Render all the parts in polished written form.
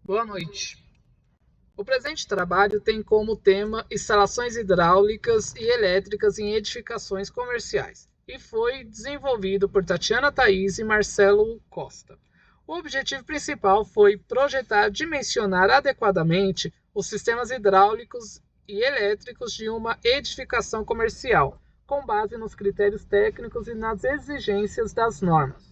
Boa noite. O presente trabalho tem como tema instalações hidráulicas e elétricas em edificações comerciais e foi desenvolvido por Tatiana Thaís e Marcelo Costa. O objetivo principal foi projetar e dimensionar adequadamente os sistemas hidráulicos e elétricos de uma edificação comercial, com base nos critérios técnicos e nas exigências das normas.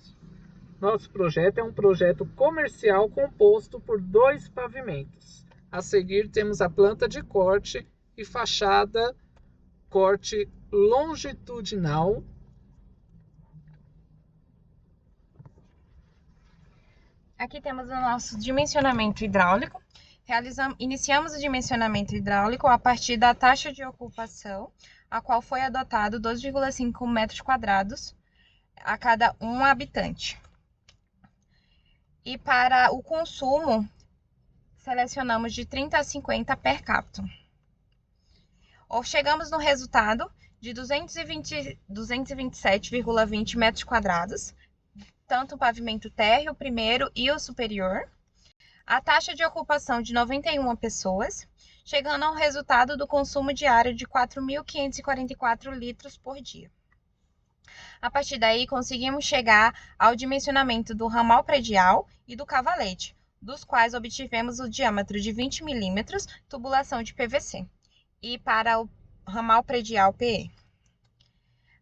Nosso projeto é um projeto comercial composto por 2 pavimentos. A seguir temos a planta de corte e fachada corte longitudinal. Aqui temos o nosso dimensionamento hidráulico. Iniciamos o dimensionamento hidráulico a partir da taxa de ocupação, a qual foi adotado 2,5 metros quadrados a cada um habitante. E para o consumo, selecionamos de 30 a 50 per capita. Chegamos no resultado de 227,20 metros quadrados, tanto o pavimento térreo, o primeiro e o superior. A taxa de ocupação de 91 pessoas, chegando ao resultado do consumo diário de 4.544 litros por dia. A partir daí, conseguimos chegar ao dimensionamento do ramal predial e do cavalete, dos quais obtivemos o diâmetro de 20 milímetros, tubulação de PVC, e para o ramal predial PE.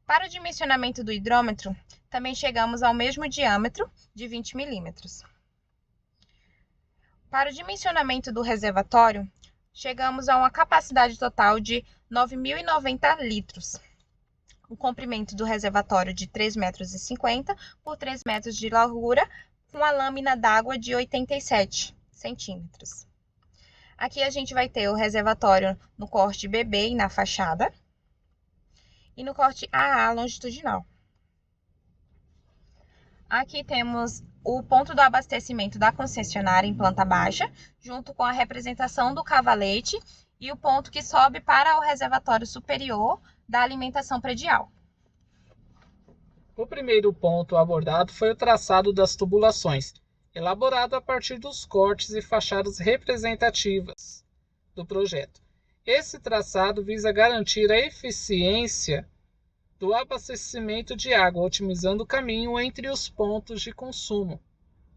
Para o dimensionamento do hidrômetro, também chegamos ao mesmo diâmetro de 20 milímetros. Para o dimensionamento do reservatório, chegamos a uma capacidade total de 9.090 litros. O comprimento do reservatório de 3,50 metros por 3 metros de largura, com a lâmina d'água de 87 centímetros. Aqui a gente vai ter o reservatório no corte BB e na fachada, e no corte AA longitudinal. Aqui temos o ponto do abastecimento da concessionária em planta baixa, junto com a representação do cavalete e o ponto que sobe para o reservatório superior da alimentação predial. O primeiro ponto abordado foi o traçado das tubulações, elaborado a partir dos cortes e fachadas representativas do projeto. Esse traçado visa garantir a eficiência do abastecimento de água, otimizando o caminho entre os pontos de consumo.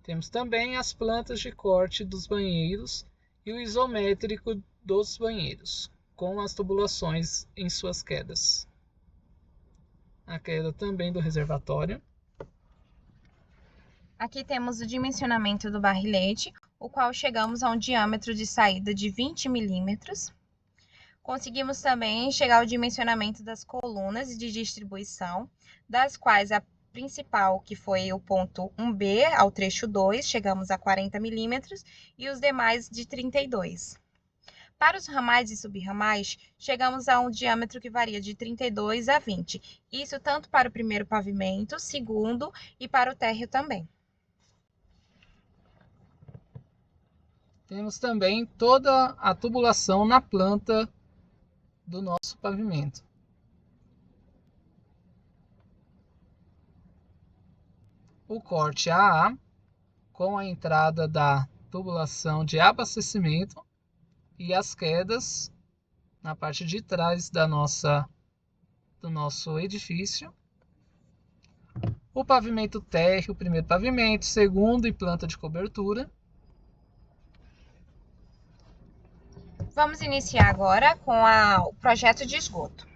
Temos também as plantas de corte dos banheiros e o isométrico dos banheiros, com as tubulações em suas quedas. A queda também do reservatório. Aqui temos o dimensionamento do barrilete, o qual chegamos a um diâmetro de saída de 20 milímetros. Conseguimos também chegar ao dimensionamento das colunas de distribuição, das quais a principal, que foi o ponto 1B ao trecho 2, chegamos a 40 milímetros, e os demais de 32. Para os ramais e subramais, chegamos a um diâmetro que varia de 32 a 20. Isso tanto para o primeiro pavimento, segundo e para o térreo também. Temos também toda a tubulação na planta do nosso pavimento. O corte AA, com a entrada da tubulação de abastecimento e as quedas na parte de trás do nosso edifício. O pavimento térreo, primeiro pavimento, segundo e planta de cobertura. Vamos iniciar agora com o projeto de esgoto.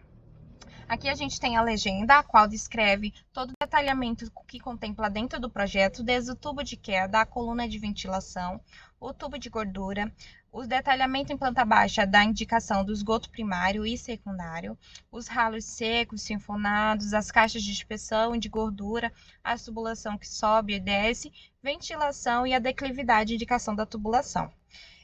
Aqui a gente tem a legenda, a qual descreve todo o detalhamento que contempla dentro do projeto, desde o tubo de queda, a coluna de ventilação, o tubo de gordura, o detalhamento em planta baixa da indicação do esgoto primário e secundário, os ralos secos, sinfonados, as caixas de dispersão e de gordura, a tubulação que sobe e desce, ventilação e a declividade de indicação da tubulação.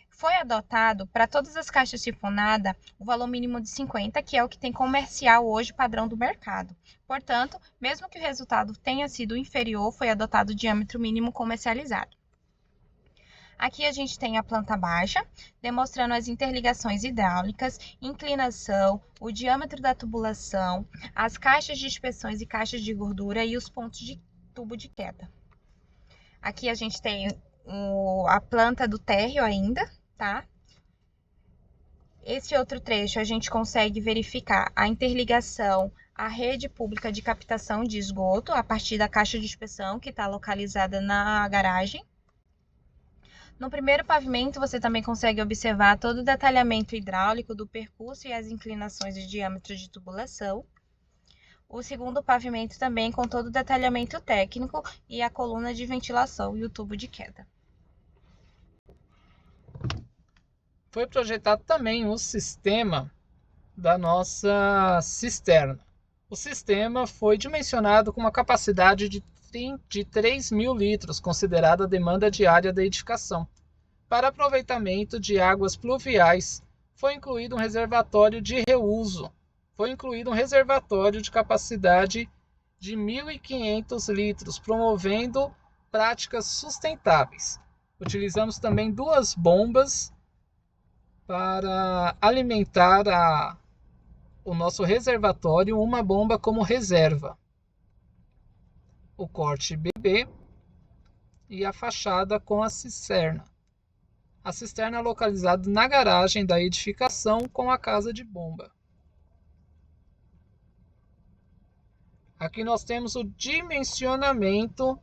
Foi adotado para todas as caixas sifonadas o valor mínimo de 50, que é o que tem comercial hoje, padrão do mercado. Portanto, mesmo que o resultado tenha sido inferior, foi adotado o diâmetro mínimo comercializado. Aqui a gente tem a planta baixa, demonstrando as interligações hidráulicas, inclinação, o diâmetro da tubulação, as caixas de dispersões e caixas de gordura e os pontos de tubo de queda. Aqui a gente tem a planta do térreo ainda, tá? Esse outro trecho a gente consegue verificar a interligação à rede pública de captação de esgoto a partir da caixa de inspeção que está localizada na garagem. No primeiro pavimento, você também consegue observar todo o detalhamento hidráulico do percurso e as inclinações de diâmetro de tubulação. O segundo pavimento também com todo o detalhamento técnico e a coluna de ventilação e o tubo de queda. Foi projetado também o sistema da nossa cisterna. O sistema foi dimensionado com uma capacidade de 3.000 litros, considerada a demanda diária da edificação. Para aproveitamento de águas pluviais, foi incluído um reservatório de reuso. Foi incluído um reservatório de capacidade de 1.500 litros, promovendo práticas sustentáveis. Utilizamos também 2 bombas para alimentar o nosso reservatório, uma bomba como reserva. O corte BB e a fachada com a cisterna. A cisterna é localizada na garagem da edificação com a casa de bomba. Aqui nós temos o dimensionamento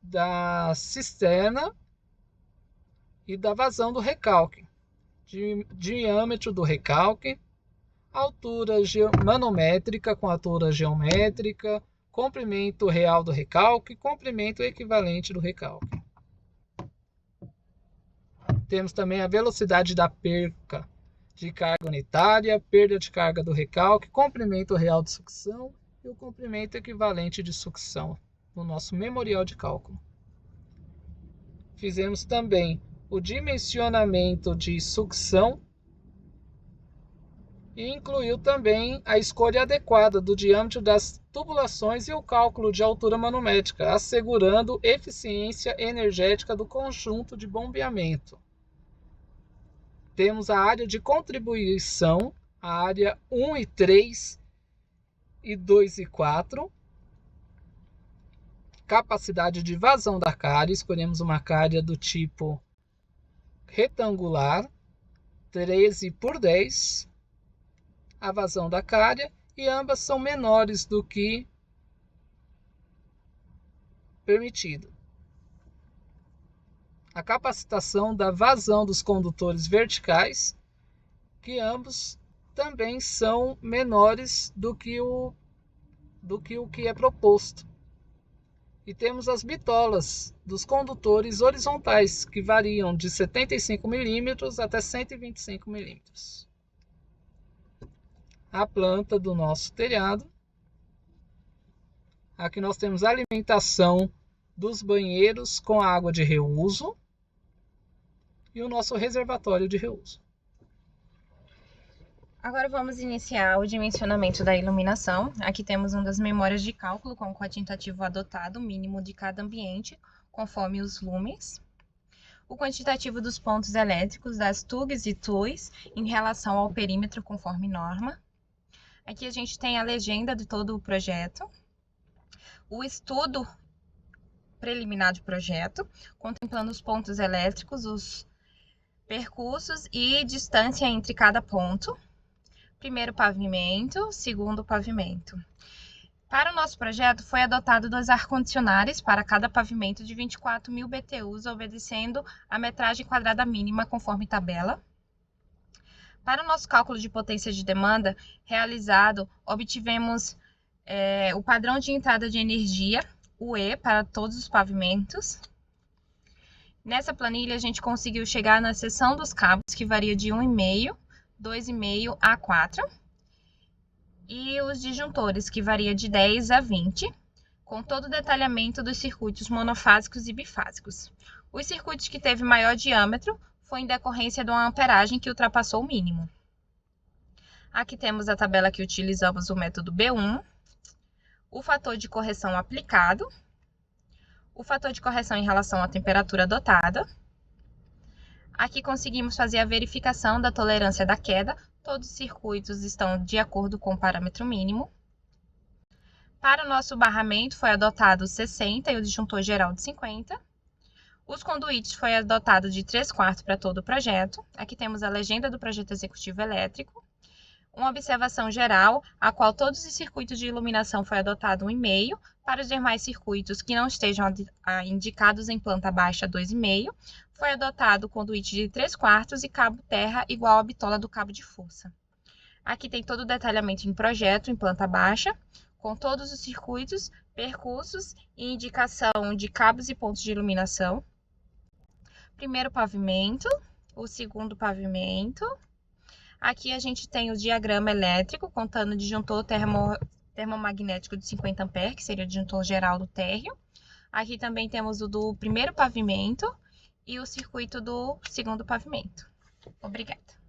da cisterna e da vazão do recalque. Diâmetro do recalque, altura manométrica com altura geométrica, comprimento real do recalque, comprimento equivalente do recalque. Temos também a velocidade da perca de carga unitária, perda de carga do recalque, comprimento real de sucção e o comprimento equivalente de sucção no nosso memorial de cálculo. Fizemos também o dimensionamento de sucção e incluiu também a escolha adequada do diâmetro das tubulações e o cálculo de altura manométrica, assegurando eficiência energética do conjunto de bombeamento. Temos a área de contribuição, a área 1 e 3 e 2 e 4. Capacidade de vazão da calha, escolhemos uma calha do tipo retangular, 13 por 10. A vazão da calha, e ambas são menores do que permitido. A capacitação da vazão dos condutores verticais, que ambos também são menores do que o que é proposto. E temos as bitolas dos condutores horizontais, que variam de 75 mm até 125 mm. A planta do nosso telhado. Aqui nós temos a alimentação dos banheiros com água de reuso e o nosso reservatório de reuso. Agora vamos iniciar o dimensionamento da iluminação. Aqui temos uma das memórias de cálculo com o quantitativo adotado, mínimo de cada ambiente, conforme os lumens. O quantitativo dos pontos elétricos, das TUGs e TUIs, em relação ao perímetro, conforme norma. Aqui a gente tem a legenda de todo o projeto. O estudo preliminar de projeto, contemplando os pontos elétricos, os percursos e distância entre cada ponto. Primeiro pavimento, segundo pavimento. Para o nosso projeto, foi adotado 2 ar-condicionares para cada pavimento de 24.000 BTUs, obedecendo a metragem quadrada mínima conforme tabela. Para o nosso cálculo de potência de demanda realizado, obtivemos o padrão de entrada de energia, o E, para todos os pavimentos. Nessa planilha, a gente conseguiu chegar na seção dos cabos, que varia de 1,5, 2,5 a 4. E os disjuntores, que varia de 10 a 20, com todo o detalhamento dos circuitos monofásicos e bifásicos. Os circuitos que teve maior diâmetro foi em decorrência de uma amperagem que ultrapassou o mínimo. Aqui temos a tabela que utilizamos o método B1, o fator de correção aplicado, o fator de correção em relação à temperatura adotada. Aqui conseguimos fazer a verificação da tolerância da queda. Todos os circuitos estão de acordo com o parâmetro mínimo. Para o nosso barramento foi adotado 60 e o disjuntor geral de 50. Os conduítes foi adotado de 3/4 para todo o projeto. Aqui temos a legenda do projeto executivo elétrico. Uma observação geral, a qual todos os circuitos de iluminação foi adotado 1,5, para os demais circuitos que não estejam indicados em planta baixa 2,5, foi adotado conduíte de 3/4 e cabo terra igual à bitola do cabo de força. Aqui tem todo o detalhamento em projeto, em planta baixa, com todos os circuitos, percursos e indicação de cabos e pontos de iluminação. Primeiro pavimento, o segundo pavimento. Aqui a gente tem o diagrama elétrico, contando o disjuntor termomagnético de 50 A, que seria o disjuntor geral do térreo. Aqui também temos o do primeiro pavimento e o circuito do segundo pavimento. Obrigada.